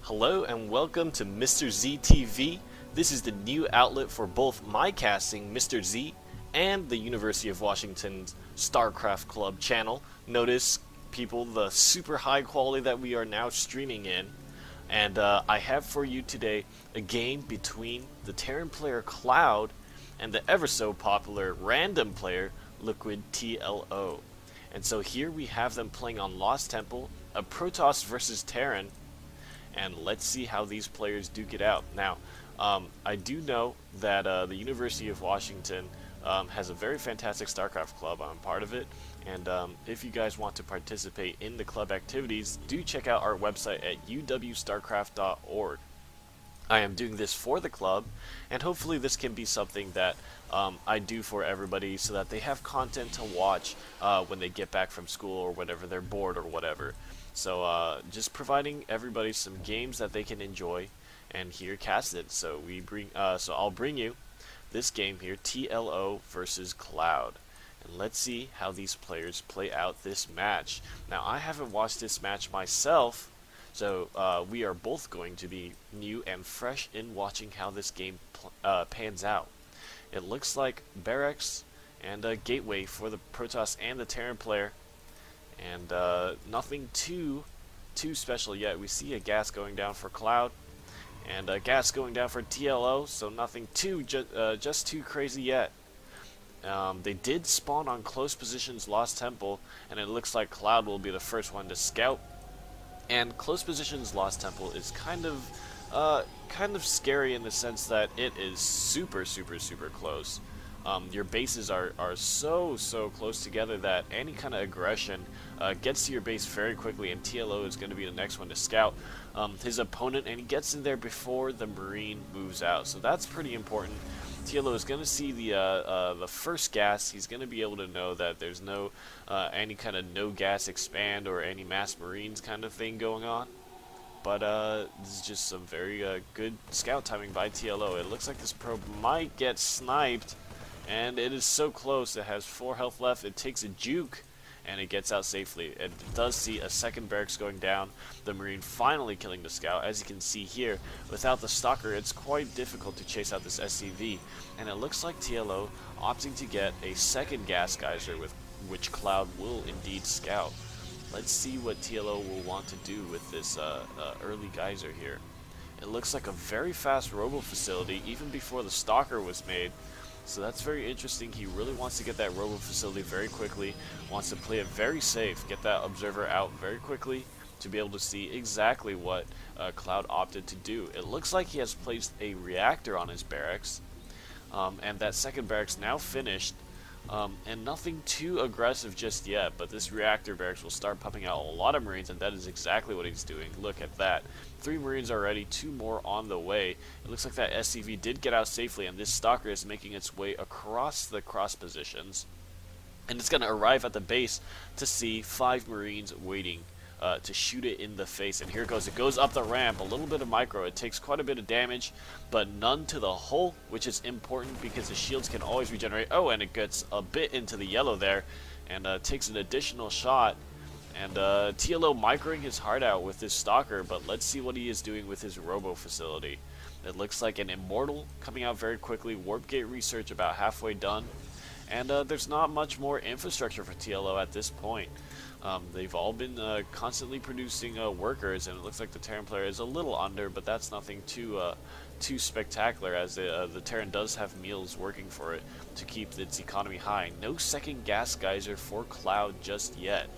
Hello and welcome to Mr. Z TV. This is the new outlet for both my casting, Mr. Z, and the University of Washington's StarCraft Club channel. Notice, people, the super high quality that we are now streaming in. And I have for you today a game between the Terran player Cloud and the ever so popular random player Liquid TLO. And so here we have them playing on Lost Temple, a Protoss versus Terran, and let's see how these players duke it out. Now, I do know that the University of Washington has a very fantastic StarCraft club. I'm part of it, and if you guys want to participate in the club activities, do check out our website at uwstarcraft.org. I am doing this for the club, and hopefully this can be something that I do for everybody so that they have content to watch when they get back from school or whenever they're bored or whatever. So just providing everybody some games that they can enjoy and hear casted. So I'll bring you this game here, TLO versus Cloud. And let's see how these players play out this match. Now, I haven't watched this match myself, so we are both going to be new and fresh in watching how this game pans out. It looks like barracks and a gateway for the Protoss and the Terran player, and nothing too special yet. We see a gas going down for Cloud, and a gas going down for TLO, so nothing just too crazy yet. They did spawn on close positions Lost Temple, and it looks like Cloud will be the first one to scout. And close positions Lost Temple is kind of scary in the sense that it is super close. Your bases are so close together that any kind of aggression gets to your base very quickly, and TLO is going to be the next one to scout his opponent, and he gets in there before the Marine moves out, so that's pretty important. TLO is going to see the first gas. He's going to be able to know that there's no any kind of no gas expand or any mass Marines kind of thing going on. But this is just some very good scout timing by TLO. It looks like this probe might get sniped, and it is so close. It has 4 health left. It takes a juke, and it gets out safely. It does see a second barracks going down. The Marine finally killing the scout. As you can see here, without the stalker, it's quite difficult to chase out this SCV. And it looks like TLO opting to get a second gas geyser, with which Cloud will indeed scout. Let's see what TLO will want to do with this early geyser here. It looks like a very fast robo facility even before the stalker was made. So that's very interesting. He really wants to get that robo facility very quickly, wants to play it very safe, get that observer out very quickly to be able to see exactly what Cloud opted to do. It looks like he has placed a reactor on his barracks, and that second barracks now finished, and nothing too aggressive just yet, but this reactor barracks will start pumping out a lot of Marines, and that is exactly what he's doing. Look at that. 3 Marines already, 2 more on the way. It looks like that SCV did get out safely, and this stalker is making its way across the cross positions, and it's going to arrive at the base to see 5 Marines waiting to shoot it in the face. And here it goes. It goes up the ramp, a little bit of micro. It takes quite a bit of damage, but none to the hull, which is important because the shields can always regenerate. Oh, and it gets a bit into the yellow there, and takes an additional shot. And TLO microing his heart out with this stalker, but let's see what he is doing with his robo facility. It looks like an immortal coming out very quickly. Warp gate research about halfway done, and there's not much more infrastructure for TLO at this point. They've all been constantly producing workers, and it looks like the Terran player is a little under, but that's nothing too spectacular, as the Terran does have meals working for it to keep its economy high. No second gas geyser for Cloud just yet.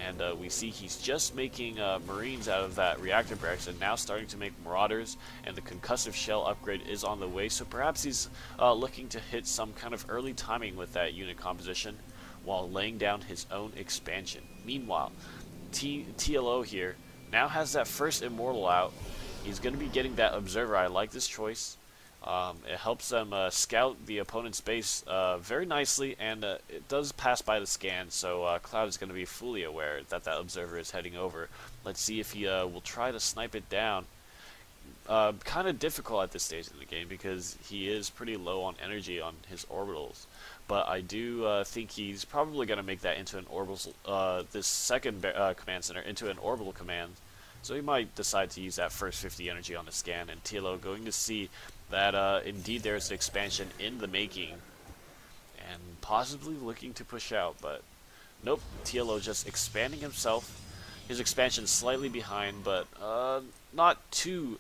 And we see he's just making Marines out of that reactor barracks, and now starting to make Marauders, and the concussive shell upgrade is on the way, so perhaps he's looking to hit some kind of early timing with that unit composition while laying down his own expansion. Meanwhile, TLO here now has that first immortal out. He's going to be getting that observer. I like this choice. It helps them scout the opponent's base very nicely, and it does pass by the scan, so Cloud is going to be fully aware that that observer is heading over. Let's see if he will try to snipe it down. Kind of difficult at this stage in the game because he is pretty low on energy on his orbitals. But I do think he's probably going to make that into an orbital, this second command center into an orbital command So he might decide to use that first 50 energy on the scan, and TLO going to see that indeed there's an expansion in the making, and possibly looking to push out, but nope, TLO just expanding himself. His expansion slightly behind, but not too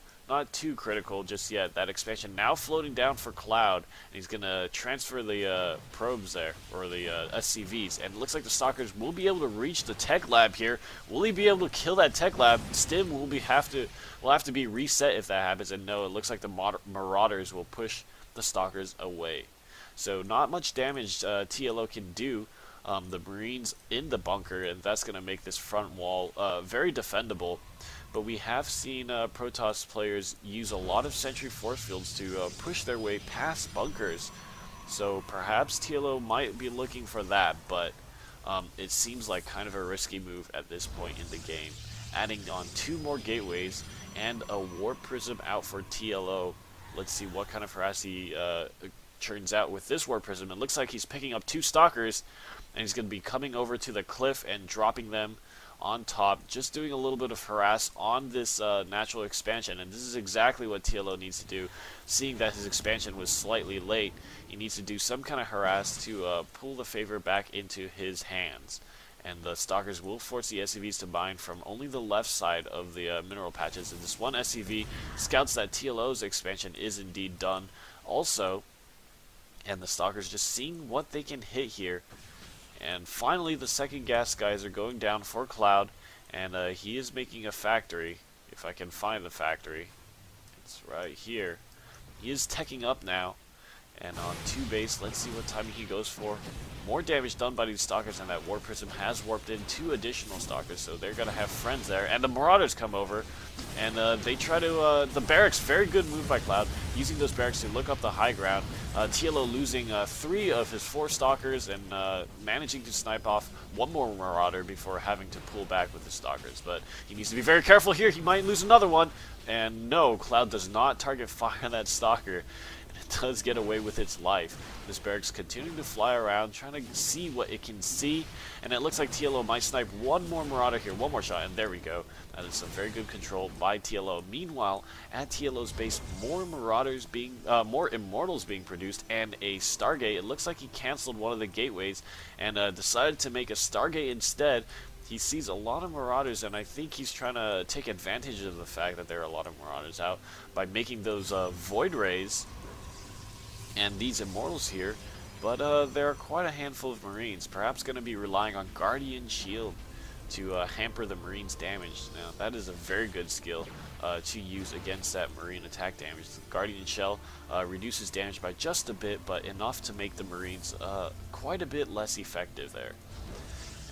critical just yet. That expansion now floating down for Cloud, and he's gonna transfer the probes there, or the SCVs, and it looks like the Stalkers will be able to reach the tech lab here. Will he be able to kill that tech lab? Stim will have to be reset if that happens, and no, it looks like the Marauders will push the Stalkers away. So not much damage TLO can do. The Marines in the bunker, and that's going to make this front wall very defendable. But we have seen Protoss players use a lot of sentry force fields to push their way past bunkers. So perhaps TLO might be looking for that, but it seems like kind of a risky move at this point in the game. Adding on 2 more gateways and a warp prism out for TLO. Let's see what kind of harass he churns out with this warp prism. It looks like he's picking up 2 Stalkers, and he's going to be coming over to the cliff and dropping them on top, just doing a little bit of harass on this natural expansion. And this is exactly what TLO needs to do. Seeing that his expansion was slightly late, he needs to do some kind of harass to pull the favor back into his hands. And the Stalkers will force the SCVs to mine from only the left side of the mineral patches. And this one SCV scouts that TLO's expansion is indeed done also. And the Stalkers just seeing what they can hit here. And finally, the second gas guys are going down for Cloud, and he is making a factory, if I can find the factory. It's right here. He is teching up now, and on 2 base, let's see what timing he goes for. More damage done by these Stalkers, and that Warp Prism has warped in 2 additional Stalkers, so they're going to have friends there. And the Marauders come over, and they try to, the barracks, very good move by Cloud, using those barracks to look up the high ground. TLO losing 3 of his 4 Stalkers, and managing to snipe off 1 more Marauder before having to pull back with the Stalkers. But he needs to be very careful here, he might lose another one. And no, Cloud does not target fire that Stalker. It does get away with its life. This barracks continuing to fly around, trying to see what it can see, and it looks like TLO might snipe 1 more Marauder here, 1 more shot, and there we go. That is some very good control by TLO. Meanwhile, at TLO's base, more Immortals being produced, and a Stargate. It looks like he canceled one of the gateways and decided to make a Stargate instead. He sees a lot of Marauders, and I think he's trying to take advantage of the fact that there are a lot of Marauders out by making those Void Rays and these Immortals here. But there are quite a handful of Marines, perhaps going to be relying on Guardian Shield to hamper the Marines' damage. Now, that is a very good skill to use against that Marine attack damage. The Guardian Shell reduces damage by just a bit, but enough to make the Marines quite a bit less effective there.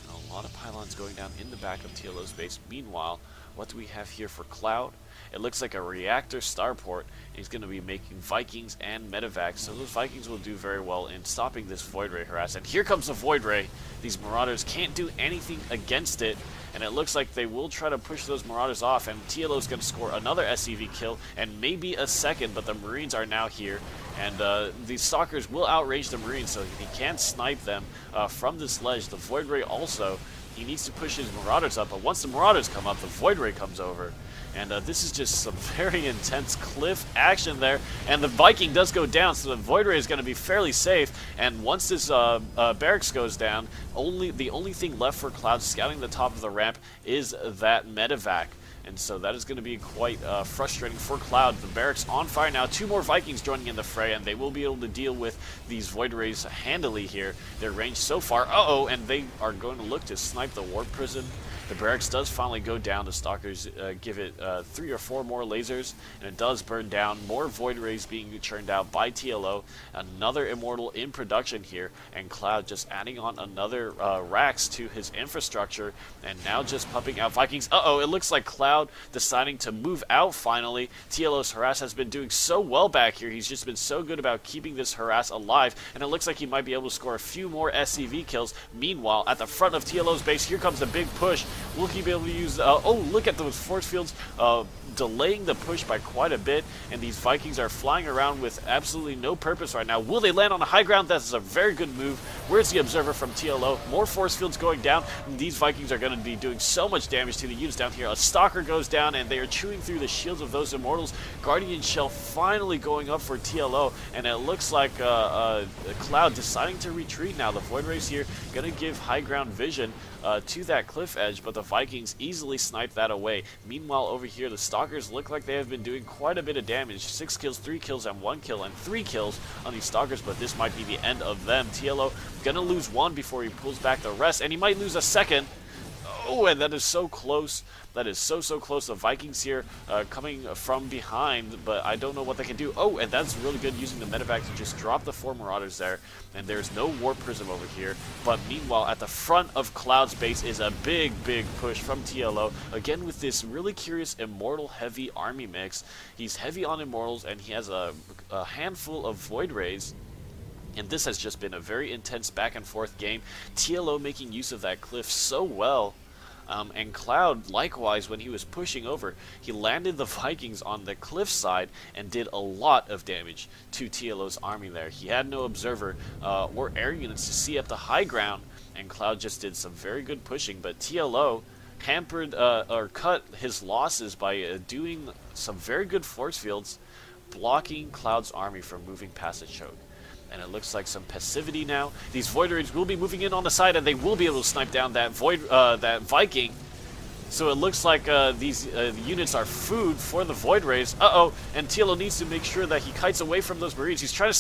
And a lot of pylons going down in the back of TLO's base. Meanwhile, what do we have here for Cloud? It looks like a reactor starport. He's going to be making Vikings and medevacs, so those Vikings will do very well in stopping this Void Ray harass. And here comes the Void Ray. These Marauders can't do anything against it, and it looks like they will try to push those Marauders off, and TLO is going to score another SCV kill, and maybe a second, but the Marines are now here, and the Stalkers will outrage the Marines, so he can snipe them from this ledge. The Void Ray also, he needs to push his Marauders up, but once the Marauders come up, the Void Ray comes over. And this is just some very intense cliff action there. And the Viking does go down, so the Void Ray is going to be fairly safe. And once this barracks goes down, the only thing left for Cloud scouting the top of the ramp is that medevac. And so that is going to be quite frustrating for Cloud. The barracks on fire now. 2 more Vikings joining in the fray, and they will be able to deal with these Void Rays handily here. Their range so far, and they are going to look to snipe the Warp Prison. The barracks does finally go down. The Stalkers give it 3 or 4 more lasers, and it does burn down. More Void Rays being churned out by TLO. Another Immortal in production here, and Cloud just adding on another racks to his infrastructure, and now just pumping out Vikings. It looks like Cloud deciding to move out finally. TLO's harass has been doing so well back here. He's just been so good about keeping this harass alive, and it looks like he might be able to score a few more SCV kills. Meanwhile, at the front of TLO's base, here comes the big push Will he be able to use... oh, look at those force fields delaying the push by quite a bit, and these Vikings are flying around with absolutely no purpose right now. Will they land on the high ground? That is a very good move. Where's the observer from TLO? More force fields going down. These Vikings are going to be doing so much damage to the units down here. A Stalker goes down, and they are chewing through the shields of those Immortals. Guardian Shell finally going up for TLO, and it looks like Cloud deciding to retreat now. The Void Rays here going to give high ground vision to that cliff edge, but the Vikings easily snipe that away. Meanwhile, over here, the Stalkers look like they have been doing quite a bit of damage. 6 kills, 3 kills, and 1 kill, and 3 kills on these Stalkers, but this might be the end of them. TLO gonna lose 1 before he pulls back the rest, and he might lose a second. Oh, and that is so close. That is so close. The Vikings here coming from behind, but I don't know what they can do. Oh, and that's really good using the medevac to just drop the 4 Marauders there. And there's no Warp Prism over here. But meanwhile, at the front of Cloud's base is a big push from TLO. Again, with this really curious Immortal-heavy army mix. He's heavy on Immortals, and he has a handful of Void Rays. And this has just been a very intense back and forth game. TLO making use of that cliff so well. And Cloud, likewise, when he was pushing over, he landed the Vikings on the cliff side and did a lot of damage to TLO's army there. He had no observer or air units to see up the high ground, and Cloud just did some very good pushing. But TLO hampered or cut his losses by doing some very good force fields, blocking Cloud's army from moving past the choke. And it looks like some passivity now. These Void Rays will be moving in on the side, and they will be able to snipe down that that Viking. So it looks like these units are food for the Void Rays. And TLO needs to make sure that he kites away from those Marines. He's trying to